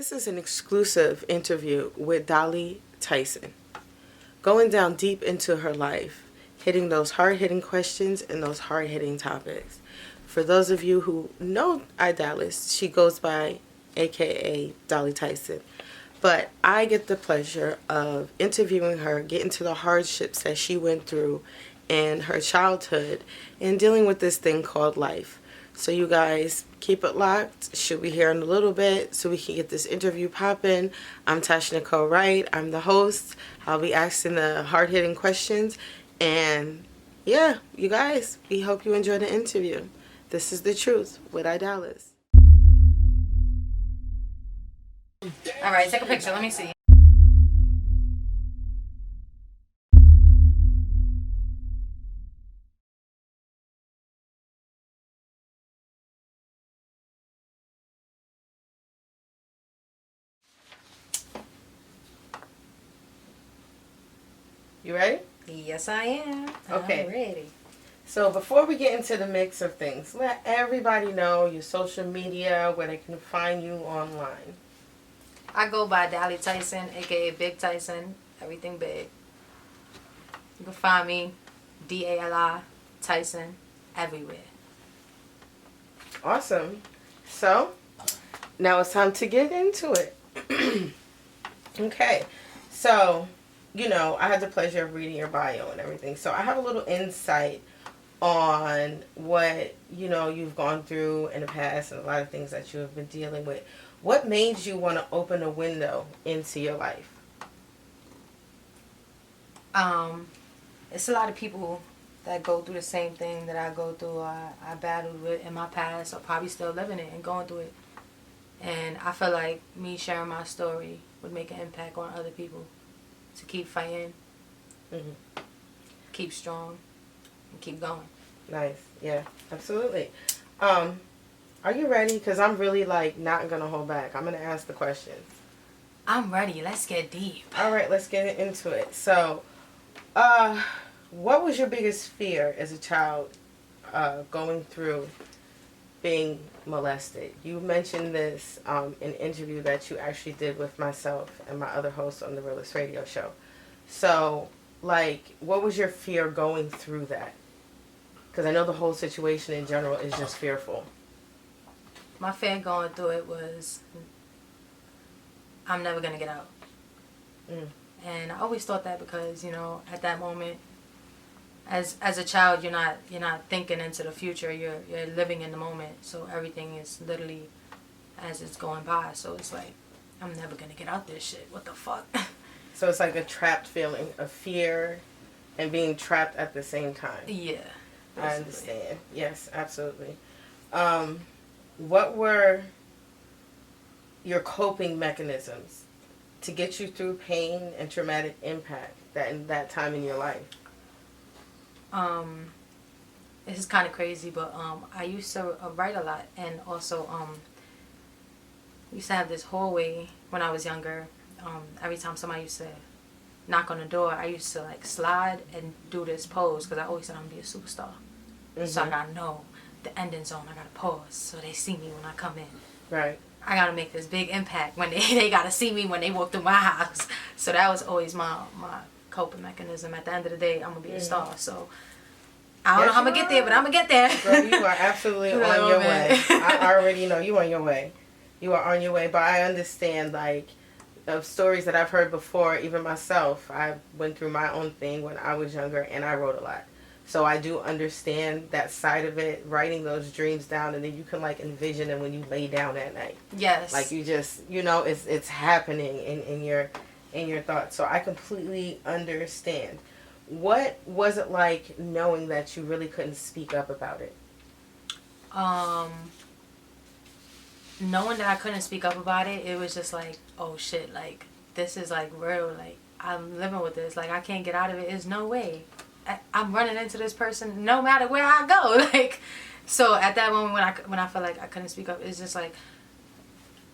This is an exclusive interview with Dali Tyson, going down deep into her life, hitting those hard-hitting questions and those hard-hitting topics. For those of you who know Idalis, she goes by aka Dali Tyson. But I get the pleasure of interviewing her, getting to the hardships that she went through in her childhood and dealing with this thing called life. So you guys keep it locked. She'll be here in a little bit so we can get this interview popping. I'm Tasha Nicole Wright. I'm the host. I'll be asking the hard-hitting questions. And yeah, you guys, we hope you enjoy the interview. This is The Truth with Idalis. All right, take a picture. Let me see. You ready? Yes, I am. Okay. I'm ready. So before we get into the mix of things, let everybody know your social media, where they can find you online. I go by Dali Tyson, aka Big Tyson. Everything big. You can find me, Dali Tyson, everywhere. Awesome. So now it's time to get into it. Okay. So, I had the pleasure of reading your bio and everything. So I have a little insight on what, you've gone through in the past and a lot of things that you have been dealing with. What made you want to open a window into your life? It's a lot of people that go through the same thing that I go through. I battled with in my past, or probably still living it and going through it. And I feel like me sharing my story would make an impact on other people to keep fighting, keep strong, and keep going. Nice. Yeah, absolutely. Are you ready? Because I'm really not going to hold back. I'm going to ask the questions. I'm ready. Let's get deep. All right, let's get into it. So, what was your biggest fear as a child going through being molested? You mentioned this in an interview that you actually did with myself and my other host on the Realist Radio Show. So, what was your fear going through that? Because I know the whole situation in general is just fearful. My fear going through it was I'm never going to get out. And I always thought that because, at that moment, as a child, you're not thinking into the future. You're living in the moment. So everything is literally as it's going by. So it's like, I'm never going to get out this shit. What the fuck? So it's like a trapped feeling of fear and being trapped at the same time. Yeah. Basically. I understand. Yes, absolutely. What were your coping mechanisms to get you through pain and traumatic impact in that time in your life? This is kind of crazy, but I used to write a lot, and also we used to have this hallway when I was younger. Every time somebody used to knock on the door, I used to slide and do this pose because I always said I'm gonna be a superstar. So I gotta know the ending zone. I gotta pause so they see me when I come in. Right. I gotta make this big impact when they gotta see me when they walk through my house. So that was always my coping mechanism. At the end of the day, I'm gonna be a star. So I don't know how I'm gonna get there, but I'm gonna get there. Girl, you are absolutely on your way. I already know you on your way. You are on your way. But I understand of stories that I've heard before, even myself. I went through my own thing when I was younger and I wrote a lot. So I do understand that side of it, writing those dreams down, and then you can envision them when you lay down at night. Yes. You just, it's happening in your thoughts. So I completely understand. What was it like knowing that you really couldn't speak up about it? Knowing that I couldn't speak up about it, it was just oh shit, this is real, I'm living with this, I can't get out of it. There's no way. I'm running into this person no matter where I go. So at that moment when I felt like I couldn't speak up, it's just I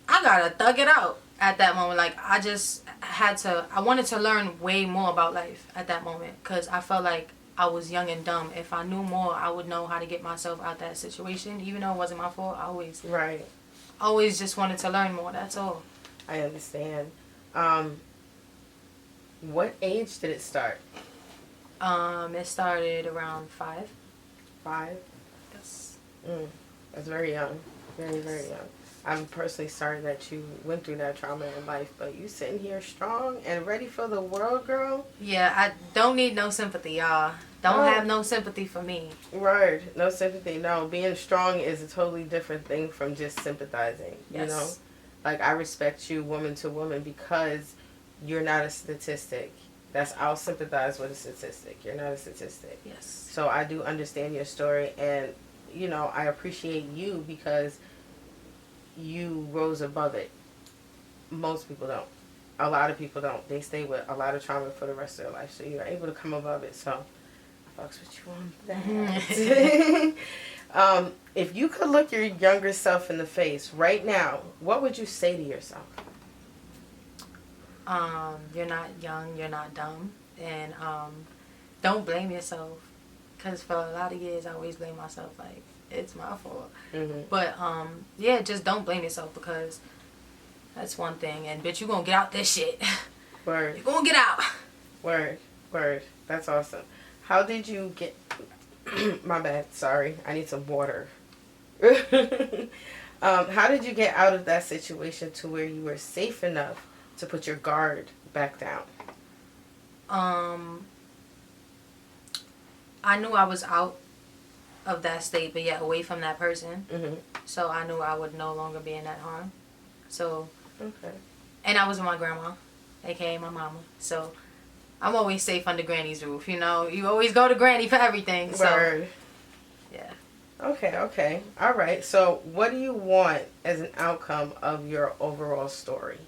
gotta thug it out at that moment. I just I wanted to learn way more about life at that moment because I felt like I was young and dumb. If I knew more, I would know how to get myself out that situation. Even though it wasn't my fault, I always just wanted to learn more. That's all. I understand. What age did it start? It started around 5. 5? Yes. That's very young. Very, very young. I'm personally sorry that you went through that trauma in life, but you sitting here strong and ready for the world, girl. Yeah, I don't need no sympathy, y'all. Don't have no sympathy for me. Word. No sympathy. No. Being strong is a totally different thing from just sympathizing. Yes. You know? Like, I respect you woman to woman because you're not a statistic. I'll sympathize with a statistic. You're not a statistic. Yes. So I do understand your story, and, you know, I appreciate you because you rose above it. Most people don't. A lot of people don't. They stay with a lot of trauma for the rest of their life. So you're able to come above it. So I fucks with you on that. If you could look your younger self in the face right now, what would you say to yourself? You're not young, you're not dumb, and don't blame yourself. Because for a lot of years, I always blame myself, like, it's my fault. Mm-hmm. But, yeah, just don't blame yourself, because that's one thing. And, bitch, you gonna get out this shit. Word. You gonna get out. Word. Word. That's awesome. How did you get... My bad. Sorry. I need some water. How did you get out of that situation to where you were safe enough to put your guard back down? I knew I was out of that state, but yet away from that person. Mm-hmm. So I knew I would no longer be in that harm. So, okay. And I was with my grandma, aka my mama. So I'm always safe under Granny's roof. You know, you always go to Granny for everything. So, Word. Yeah. Okay. All right. So what do you want as an outcome of your overall story?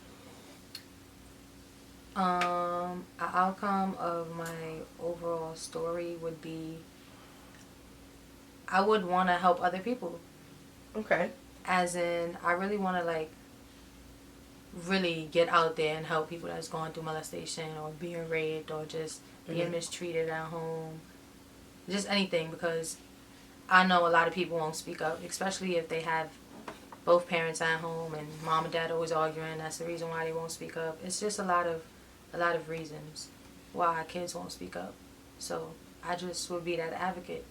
An outcome of my overall story would be I would want to help other people. Okay. As in, I really want to, like, really get out there and help people that's going through molestation or being raped or just being mistreated at home. Just anything, because I know a lot of people won't speak up, especially if they have both parents at home and mom and dad always arguing. That's the reason why they won't speak up. It's just a lot of reasons why kids won't speak up. So I just would be that advocate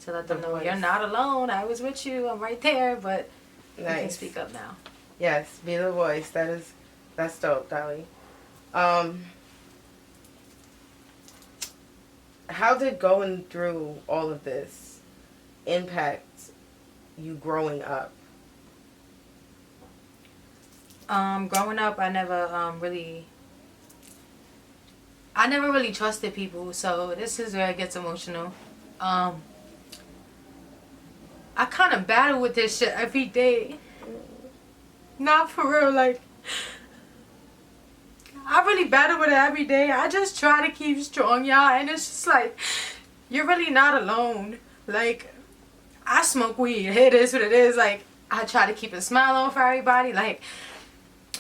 to let them know you're not alone. I was with you. I'm right there, but you can speak up now. Yes, be the voice. That's dope, Dali. How did going through all of this impact you growing up? Growing up, I never really trusted people, so this is where it gets emotional. I kind of battle with this shit every day. Not for real, like, I really battle with it every day. I just try to keep strong, y'all, and it's just like, you're really not alone. Like, I smoke weed, it is what it is. Like, I try to keep a smile on for everybody, like,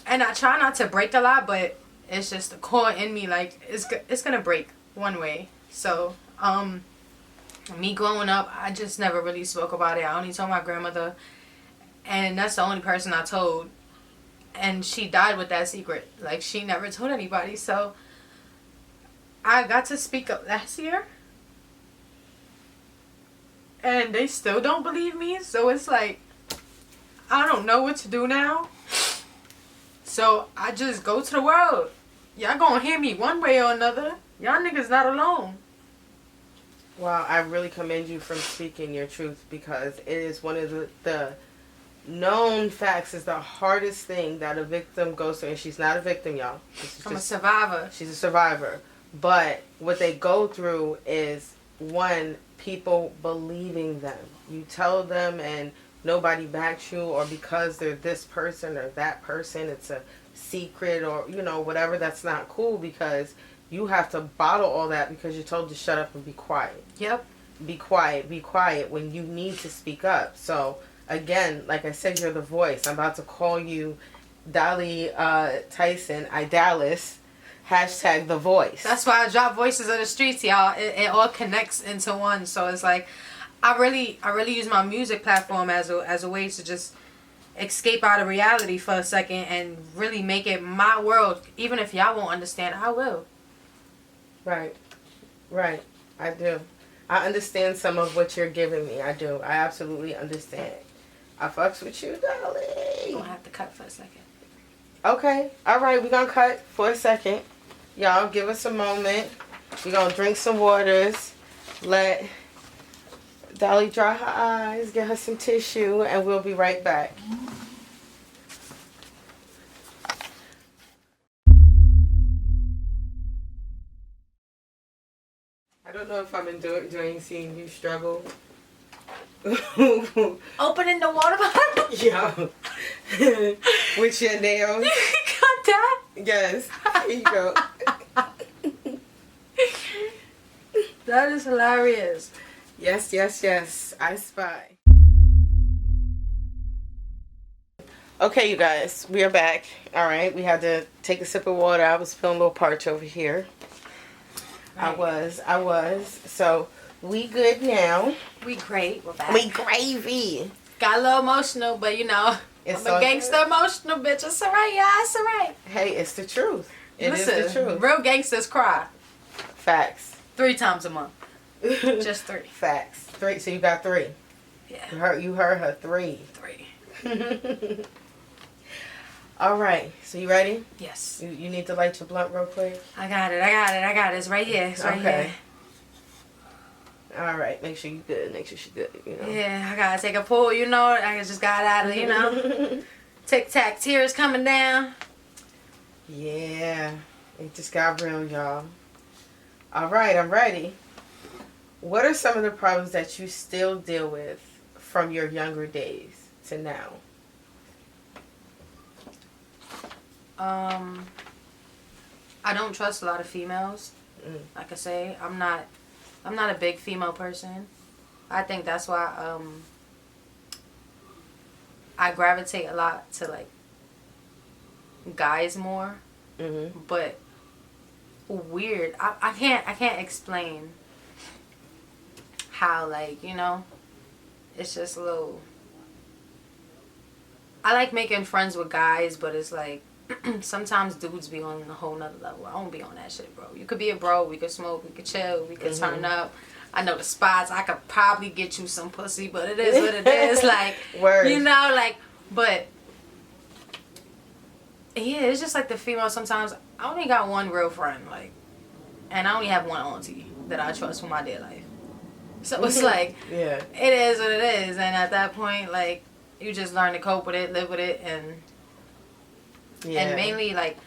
and I try not to break a lot, but it's just the core in me, like, it's gonna break one way. So, me growing up, I just never really spoke about it. I only told my grandmother, and that's the only person I told. And she died with that secret. Like, she never told anybody. So, I got to speak up last year. And they still don't believe me. So, it's like, I don't know what to do now. So, I just go to the world. Y'all gonna hear me one way or another. Y'all niggas not alone. Well, I really commend you from speaking your truth, because it is one of the known facts is the hardest thing that a victim goes through. And she's not a victim, y'all. I'm a survivor. She's a survivor. But what they go through is, one, people believing them. You tell them and nobody backs you, or because they're this person or that person, it's a secret, or, you know, whatever. That's not cool, because you have to bottle all that because you're told to shut up and be quiet. Yep. Be quiet when you need to speak up. So, again, like I said, you're the voice. I'm about to call you Dali Tyson, Dallas, hashtag the voice. That's why I drop voices of the streets, y'all. It all connects into one. So it's like, I really use my music platform as a way to just escape out of reality for a second and really make it my world. Even if y'all won't understand, I will. Right. Right. I do. I understand some of what you're giving me. I do. I absolutely understand. I fucks with you, darling. I'm gonna have to cut for a second. Okay. All right. We're going to cut for a second. Y'all give us a moment. We're going to drink some waters. Let Dali dry her eyes. Get her some tissue. And we'll be right back. I don't know if I'm enjoying seeing you struggle. Opening the water bottle? Yeah. With your nails. Got that? Yes. Here you go. That is hilarious. Yes, yes, yes. I spy. Okay, you guys. We are back. All right. We had to take a sip of water. I was feeling a little parched over here. Right. I was. So, we good now. We great. We're back. We gravy. Got a little emotional, but you know, It's I'm a gangster good. Emotional bitch. It's alright, y'all. It's alright. Hey, it's the truth. Listen, is the truth. Real gangsters cry. Facts. 3 times a month. Just 3. Facts. 3. So you got 3. Yeah. You heard her 3. 3. All right. So you ready? Yes. You need to light your blunt real quick? I got it. It's right here. It's right here. All right. Make sure you good. Make sure she good, you know. Yeah, I gotta take a pull, you know. I just got out of, you know. Tic-tac, tears coming down. Yeah. It just got real, y'all. All right. I'm ready. What are some of the problems that you still deal with from your younger days to now? I don't trust a lot of females. Like I say, I'm not a big female person. I think that's why I gravitate a lot to like guys more. Mm-hmm. But weird. I can't explain how, like, you know, it's just a little. I like making friends with guys, but it's like sometimes dudes be on a whole nother level. I don't be on that shit, bro. You could be a bro. We could smoke. We could chill. We could turn up. I know the spots. I could probably get you some pussy, but it is what it is. Like, Word. You know, like, but yeah, it's just like the female. Sometimes I only got one real friend, like, and I only have one auntie that I trust for my dear life. So it's like, yeah, it is what it is, and at that point, like, you just learn to cope with it, live with it, and mainly, like,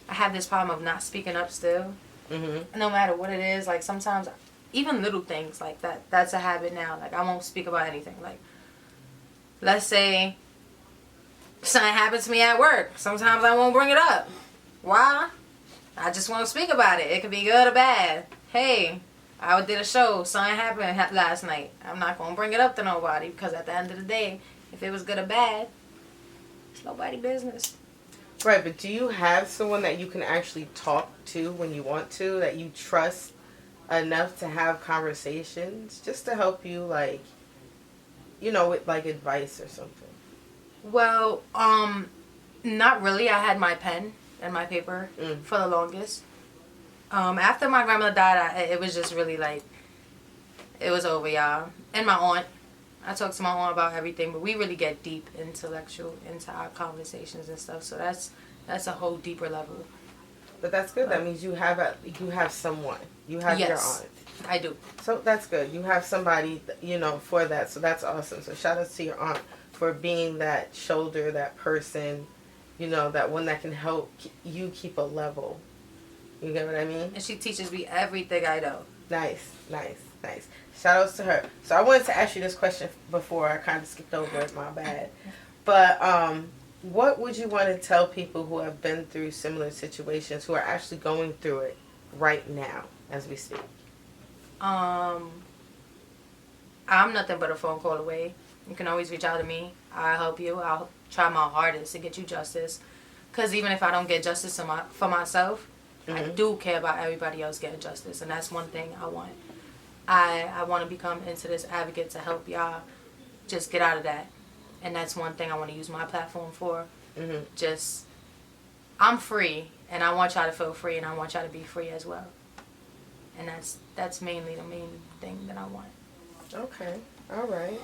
I have this problem of not speaking up still. No matter what it is, like, sometimes, even little things like that, that's a habit now. Like, I won't speak about anything. Like, let's say something happens to me at work. Sometimes I won't bring it up. Why? I just won't speak about it. It could be good or bad. Hey, I did a show. Something happened last night. I'm not going to bring it up to nobody because at the end of the day, if it was good or bad, it's nobody's business. Right, but do you have someone that you can actually talk to when you want to, that you trust enough to have conversations just to help you, like, you know, with, like, advice or something? Well, not really. I had my pen and my paper for the longest. After my grandmother died, it was just really, like, it was over, y'all. And my aunt. I talk to my aunt about everything, but we really get deep intellectual into our conversations and stuff. So that's a whole deeper level. But that's good. That means you have someone. You have your aunt. I do. So that's good. You have somebody, you know, for that. So that's awesome. So shout out to your aunt for being that shoulder, that person, you know, that one that can help you keep a level. You get what I mean? And she teaches me everything I know. Nice. Shout outs to her. So I wanted to ask you this question before. I kind of skipped over it. My bad. But what would you want to tell people who have been through similar situations, who are actually going through it right now as we speak? I'm nothing but a phone call away. You can always reach out to me. I'll help you. I'll try my hardest to get you justice. Because even if I don't get justice for myself, I do care about everybody else getting justice. And that's one thing I want. I want to become into this advocate to help y'all just get out of that And that's one thing I want to use my platform for. Mm-hmm. Just, I'm free, and I want y'all to feel free, and I want y'all to be free as well. And that's mainly the main thing that I want. Okay. All right.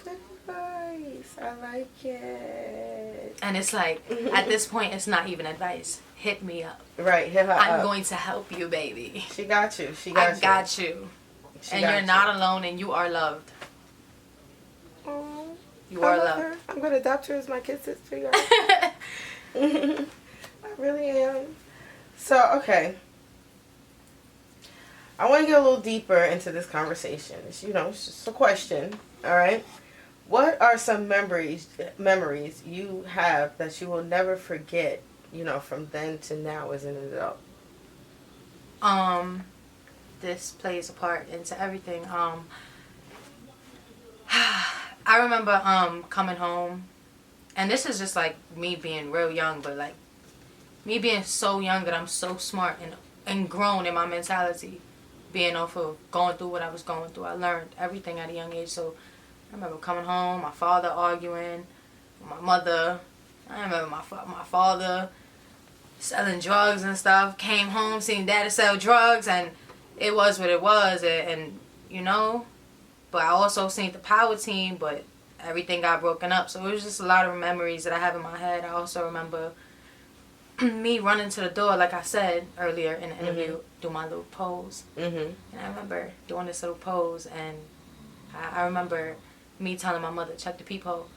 Good advice. I like it. And it's like, at this point, it's not even advice. Hit me up. Right. Hit her up. I'm going to help you, baby. She got you. She got you. I got you. And you're not alone, and you are loved. Oh, you are loved. Her. I'm going to adopt her as my kid sister, y'all. I really am. So, okay. I want to get a little deeper into this conversation. It's, it's just a question. All right. What are some memories you have that you will never forget, from then to now as an adult? This plays a part into everything. I remember coming home, and this is just like me being real young, but like me being so young that I'm so smart and grown in my mentality, being off of going through what I was going through. I learned everything at a young age. So I remember coming home, my father arguing with my mother. I remember my father selling drugs and stuff. Came home, seen daddy sell drugs, and it was what it was. And but I also seen the power team, but everything got broken up. So it was just a lot of memories that I have in my head. I also remember me running to the door, like I said earlier in the interview, do my little pose. And I remember doing this little pose, and I remember me telling my mother, check the peephole,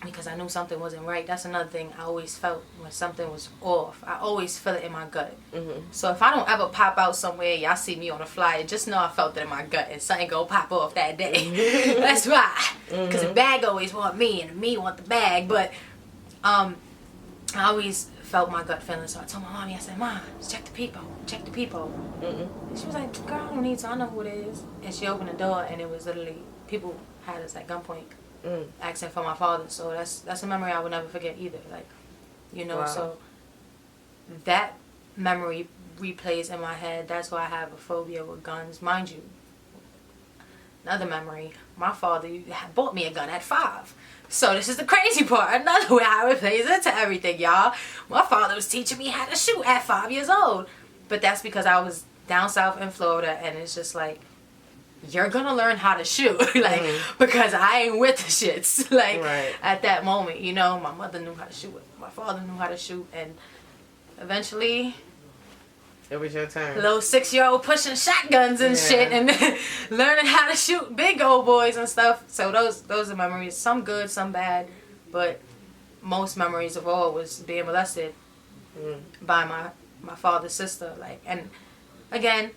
because I knew something wasn't right. That's another thing I always felt when something was off. I always feel it in my gut. So if I don't ever pop out somewhere, y'all see me on a flyer, just know I felt it in my gut, and something gonna pop off that day. That's why. Because the bag always want me, and me want the bag. But I always felt my gut feeling, so I told my mommy, I said, Mom, check the peephole. And she was like, girl, I don't need to, I know who it is. And she opened the door, and it was literally, people had us at gunpoint, asking for my father. So that's a memory I would never forget either. Like, wow. So that memory replays in my head. That's why I have a phobia with guns. Mind you, another memory, my father bought me a gun at 5. So this is the crazy part. Another way how it plays into everything, y'all. My father was teaching me how to shoot at 5 years old. But that's because I was down south in Florida, and it's just like, you're gonna learn how to shoot. Because I ain't with the shits. At that moment, my mother knew how to shoot. My father knew how to shoot. And eventually, it was your turn. Little 6-year-old pushing shotguns and shit, and learning how to shoot big old boys and stuff. So those are memories. Some good, some bad, but most memories of all was being molested by my father's sister. And again,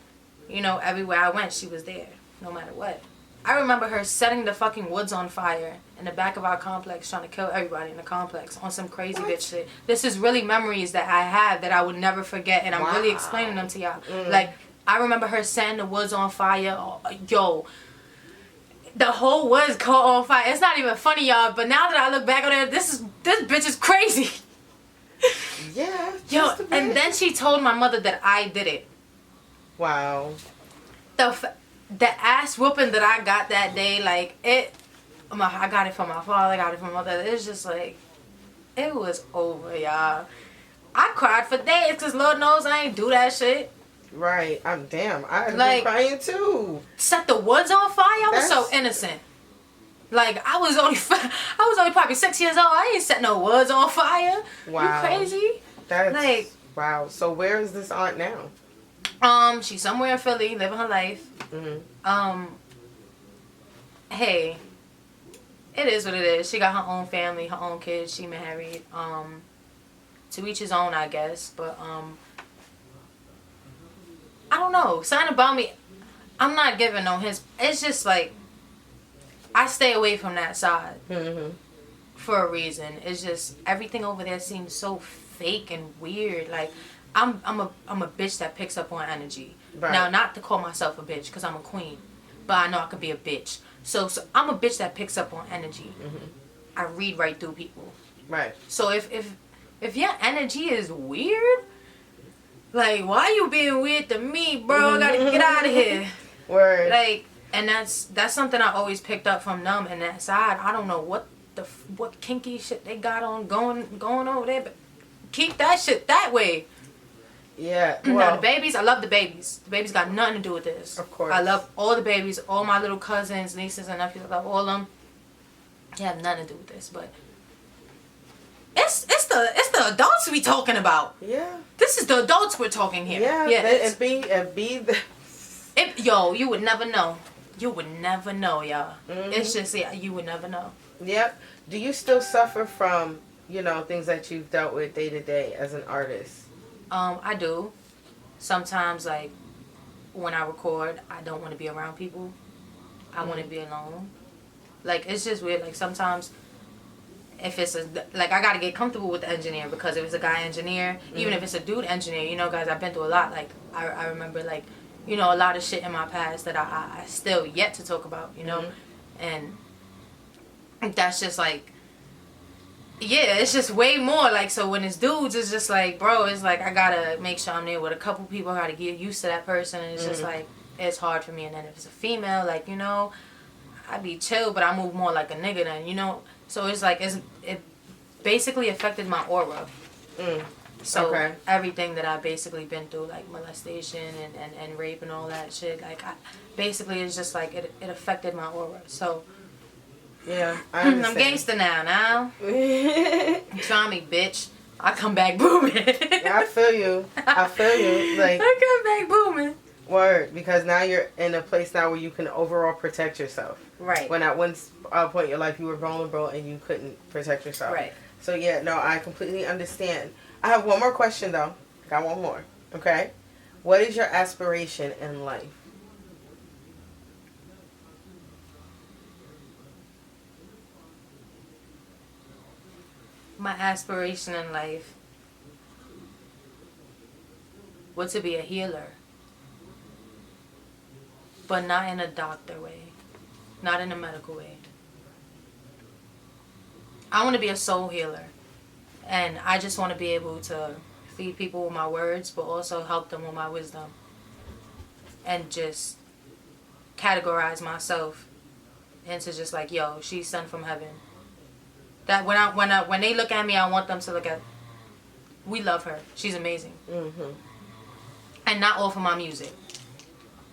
everywhere I went, she was there, no matter what. I remember her setting the fucking woods on fire in the back of our complex, trying to kill everybody in the complex on some crazy bitch shit. This is really memories that I have that I would never forget, and I'm really explaining them to y'all. I remember her setting the woods on fire. Yo, the whole woods caught on fire. It's not even funny, y'all, but now that I look back on it, this bitch is crazy. Yeah. Yo, and then she told my mother that I did it. Wow. The ass whooping that I got that day, I got it from my father, I got it from my mother. It's just like, it was over, y'all. I cried for days, because Lord knows I ain't do that shit. Right. I've been crying too. Set the woods on fire? I was so innocent. I was only probably 6 years old. I ain't set no woods on fire. Wow. You crazy? That's wow. So where is this aunt now? She's somewhere in Philly, living her life. Hey, it is what it is. She got her own family, her own kids. She married. To each his own, I guess. But I don't know. Something about me, I'm not giving no hints. It's just like, I stay away from that side for a reason. It's just, everything over there seems so fake and weird. I'm a bitch that picks up on energy. Right. Now, not to call myself a bitch, because I'm a queen, but I know I could be a bitch. So I'm a bitch that picks up on energy. I read right through people. Right. So if your energy is weird, why you being weird to me, bro? I gotta get out of here. Word. And that's something I always picked up from them and that side. I don't know what what kinky shit they got on going over there, but keep that shit that way. Yeah. Well, Well, the babies, I love the babies. The babies got nothing to do with this. Of course. I love all the babies, all my little cousins, nieces, and nephews. I love all of them. They have nothing to do with this, but it's the adults we talking about. Yeah. This is the adults we're talking here. Yeah. Yeah. Yo, you would never know. You would never know, y'all. Mm-hmm. It's just, yeah, you would never know. Yep. Do you still suffer from, things that you've dealt with day to day as an artist? I do. Sometimes, like, when I record, I don't want to be around people. I want to be alone. Like, it's just weird. Like, sometimes, if it's I gotta get comfortable with the engineer, because if it's a guy engineer, even if it's a dude engineer, guys, I've been through a lot. Like, I remember, like, a lot of shit in my past that I still yet to talk about, and that's just like, yeah, it's just way more. Like, so when it's dudes, it's just like, bro, it's like, I gotta make sure I'm there with a couple people. I gotta get used to that person, and it's just like, it's hard for me. And then if it's a female, like, I be chill, but I move more like a nigga then, so it's like, it basically affected my aura. So everything that I've basically been through, like molestation and rape and all that shit, like, basically it's just like, it affected my aura. So yeah, I understand. I'm gangster now. Try me, bitch. I come back booming. Yeah, I feel you. Like, I come back booming. Word, because now you're in a place now where you can overall protect yourself. Right. When at one point in your life you were vulnerable and you couldn't protect yourself. Right. So yeah, no, I completely understand. I have one more question though. Got one more. Okay. What is your aspiration in life? My aspiration in life was to be a healer. But not in a doctor way. Not in a medical way. I want to be a soul healer. And I just want to be able to feed people with my words, but also help them with my wisdom. And just categorize myself into just like, yo, she's sent from heaven. That when they look at me, I want them to look at, we love her. She's amazing. Mm-hmm. And not all for my music.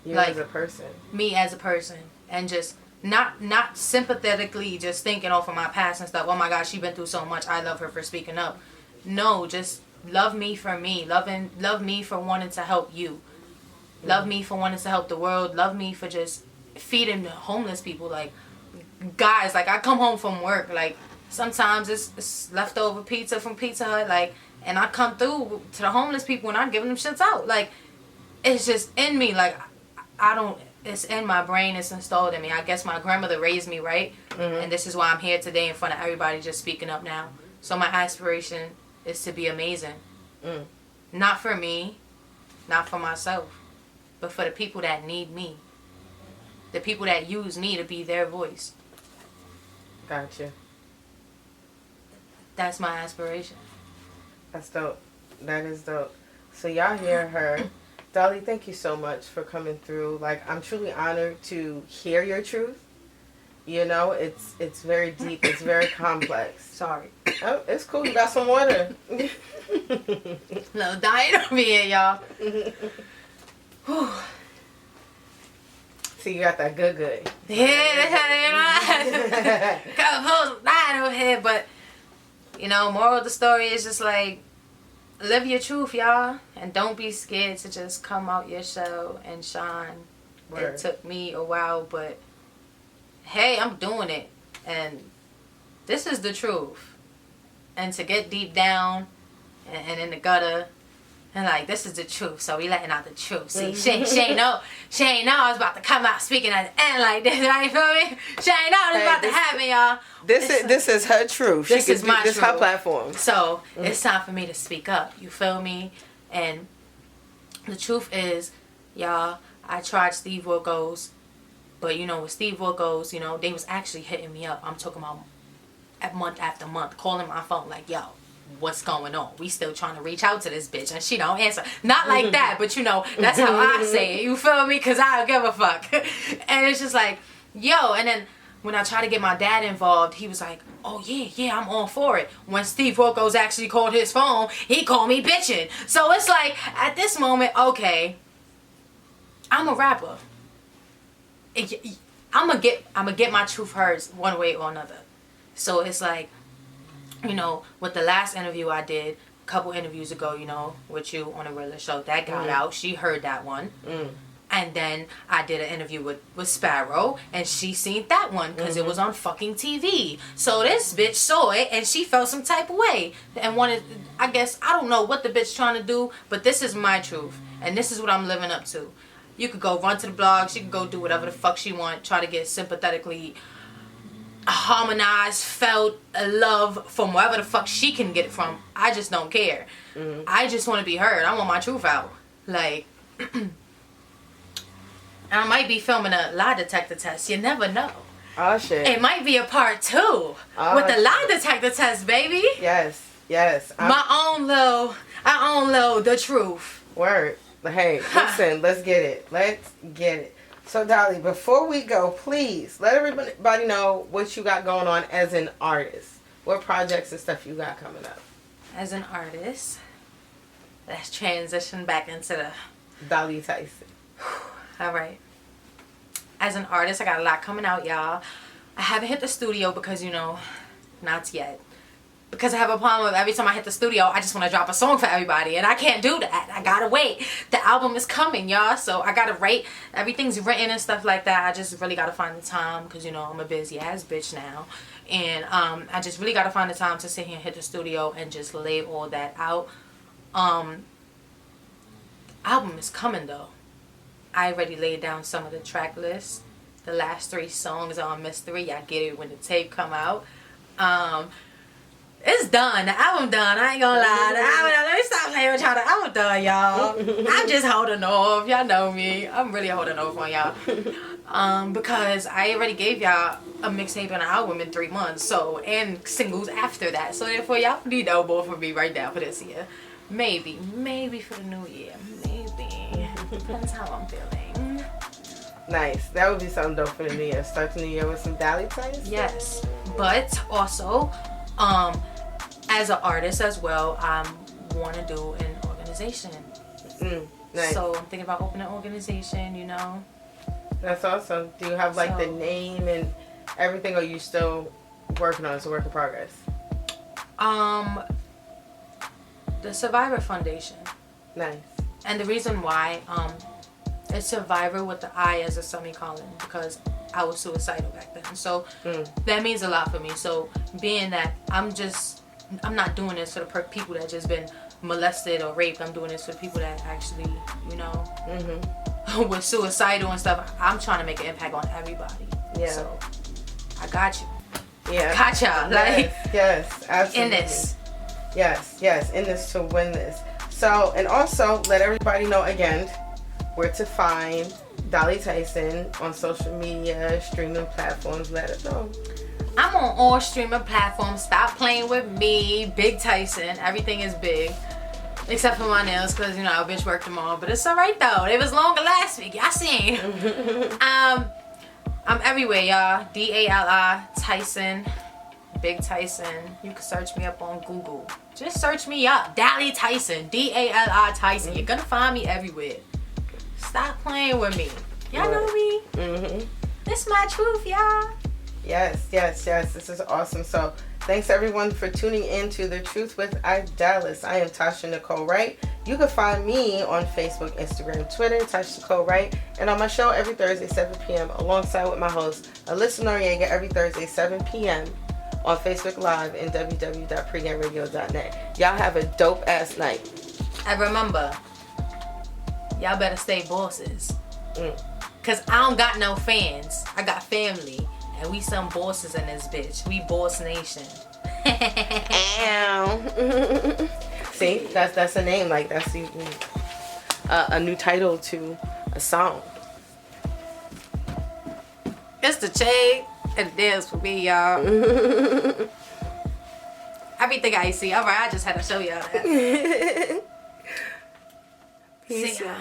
You like, as a person. Me as a person. And just not sympathetically just thinking off of my past and stuff. Oh my gosh, she been through so much. I love her for speaking up. No, just love me for me. Love me for wanting to help you. Love me for wanting to help the world. Love me for just feeding homeless people. Like, guys, like, I come home from work, like, sometimes it's leftover pizza from Pizza Hut, like, and I come through to the homeless people and I'm giving them shits out. Like, it's just in me. Like, it's in my brain. It's installed in me. I guess my grandmother raised me right. And this is why I'm here today in front of everybody just speaking up now. So my aspiration is to be amazing. Not for me, not for myself, but for the people that need me. The people that use me to be their voice. Gotcha. That's my aspiration. That's dope. That is dope. So y'all hear her. Dali, thank you so much for coming through. Like, I'm truly honored to hear your truth. It's very deep. It's very complex. Sorry. Oh, it's cool. You got some water. No diet over here, y'all. See, you got that good. Yeah, that's how they got a whole diet over here, but moral of the story is just like, live your truth, y'all, and don't be scared to just come out your shell and shine. Word. It took me a while, but hey, I'm doing it, and this is the truth. And to get deep down and in the gutter, and like, this is the truth, so we letting out the truth. See, she ain't know I was about to come out speaking at the end like this, right? You feel me? She ain't know it was about to happen, y'all. This is her truth. This is my truth. This is her platform. So it's time for me to speak up. You feel me? And the truth is, y'all, I tried Steve Wilkos, but with Steve Wilkos, they was actually hitting me up. I'm talking about month after month, calling my phone like, yo, what's going on? We still trying to reach out to this bitch and she don't answer. Not like that, but that's how I say it. You feel me? Because I don't give a fuck. And it's just like, yo, and then when I tried to get my dad involved, he was like, oh yeah, I'm all for it. When Steve Wilkos actually called his phone, he called me bitching. So it's like, at this moment, okay, I'm a rapper. I'm gonna get my truth heard one way or another. So it's like, you know, with the last interview I did, a couple interviews ago, you know, with you on a regular show, that got out. She heard that one. And then I did an interview with Sparrow, and she seen that one because it was on fucking TV. So this bitch saw it, and she felt some type of way. And wanted, I guess, I don't know what the bitch trying to do, but this is my truth. And this is what I'm living up to. You could go run to the blog, she could go do whatever the fuck she want, try to get sympathetically harmonized, felt love from wherever the fuck she can get it from. I just don't care. I just want to be heard. I want my truth out. Like... I might be filming a lie detector test. You never know. Oh, shit. It might be a part 2 with the lie detector test, baby. Yes. My own little, the truth. Word. Hey, listen, let's get it. So, Dali, before we go, please let everybody know what you got going on as an artist. What projects and stuff you got coming up. As an artist, let's transition back into the... Dali Tyson. All right. As an artist, I got a lot coming out, y'all. I haven't hit the studio because, you know, not yet. Because I have a problem with every time I hit the studio, I just want to drop a song for everybody. And I can't do that. I gotta wait. The album is coming, y'all. So I gotta write. Everything's written and stuff like that. I just really gotta find the time because, you know, I'm a busy ass bitch now. And I just really gotta find the time to sit here and hit the studio and just lay all that out. Album is coming, though. I already laid down some of the track lists. The last 3 songs are on Mystery. Y'all get it when the tape come out. It's done. The album done. I ain't gonna lie. The album done. Let me stop playing with y'all. The album done, y'all. I'm just holding off. Y'all know me. I'm really holding off on y'all. Because I already gave y'all a mixtape and an album in 3 months. So, and singles after that. So therefore, y'all need no more from me right now for this year. Maybe for the new year. Depends how I'm feeling. Nice. That would be something dope for the new year. Start the new year with some Dali Tyson. Yes. But also, as an artist as well, I want to do an organization. Nice. So I'm thinking about opening an organization, you know. That's awesome. Do you have like the name and everything, or are you still working on it? It's a work in progress. The Survivor Foundation. Nice. And the reason why, it's Survivor with the I as a semicolon, because I was suicidal back then. So that means a lot for me. So being that I'm not doing this for the people that just been molested or raped. I'm doing this for people that actually, you know, with suicidal and stuff. I'm trying to make an impact on everybody. Yeah. So I got you. Yeah. Gotcha. Like, yes, absolutely. In this. Yes, in this to win this. So, and also let everybody know again where to find Dali Tyson on social media, streaming platforms. Let us know. I'm on all streaming platforms. Stop playing with me. Big Tyson. Everything is big. Except for my nails, because, you know, I bitch worked them all. But it's alright, though. It was longer last week. Y'all seen. I'm everywhere, y'all. Dali Tyson. Big Tyson. You can search me up on Google. Just search me up. Dali Tyson. Dali Tyson. You're gonna find me everywhere. Stop playing with me. Y'all know me. This my truth, y'all. Yes. This is awesome. So thanks everyone for tuning in to The Truth with Dallas. I am Tasha Nicole Wright. You can find me on Facebook, Instagram, Twitter, Tasha Nicole Wright, and on my show every Thursday 7 p.m. alongside with my host Alyssa Noriega every Thursday 7 p.m. on Facebook Live and www.pregameradio.net. Y'all have a dope ass night. And remember, y'all better stay bosses. Cause I don't got no fans. I got family. And we some bosses in this bitch. We Boss Nation. See, that's a name. Like, that's a new title to a song. It's the shade and the dance for me, y'all. Everything I see. Alright, I just had to show y'all that. Peace, See y'all.